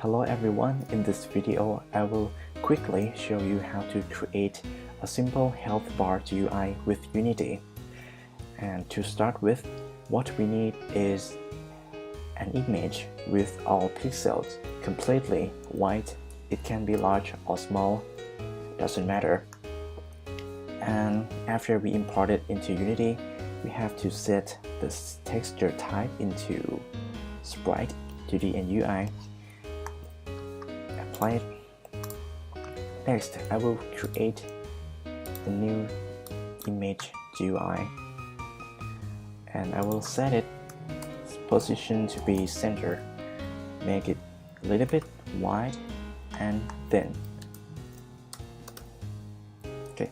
Hello everyone, in this video I will quickly show you how to create a simple health bar GUI with Unity. And to start with, what we need is an image with all pixels completely white. It can be large or small, doesn't matter. And after we import it into Unity, we have to set the texture type into Sprite, 2D and UI. Apply it. Next, I will create a new image GUI, and I will set its position to be center. Make it a little bit wide and thin. Okay.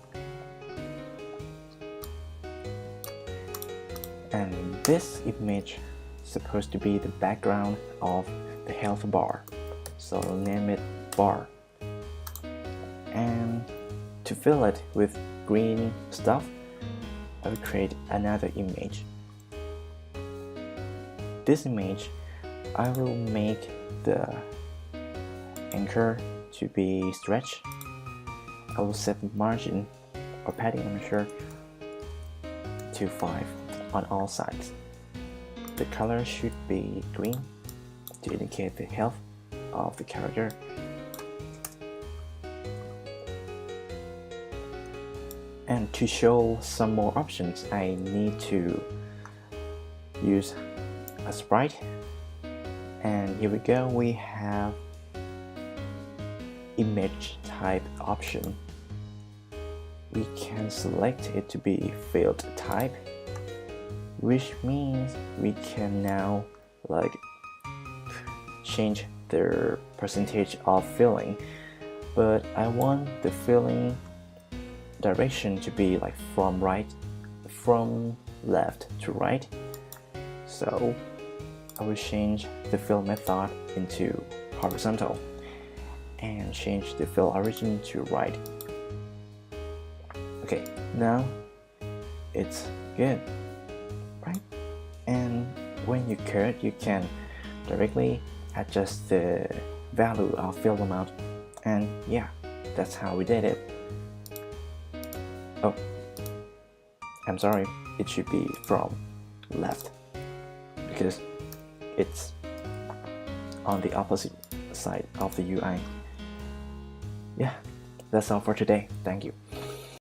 And this image is supposed to be the background of the health bar, so name it bar. And to fill it with green stuff, I will create another image. This image, I will make the anchor to be stretched. I will set the margin or padding, I'm not sure, to 5 on all sides. The color should be green to indicate the health of the character. And to show some more options, I need to use a sprite. And here we go, we have image type option. We can select it to be field type, which means we can now change the percentage of filling, but I want the filling direction to be from left to right. So I will change the fill method into horizontal and change the fill origin to right. Okay, now it's good, right? And when you code, you can directly adjust the value of fill amount. And yeah, that's how we did it. Oh, I'm sorry, it should be from left because it's on the opposite side of the UI. Yeah, that's all for today. Thank you.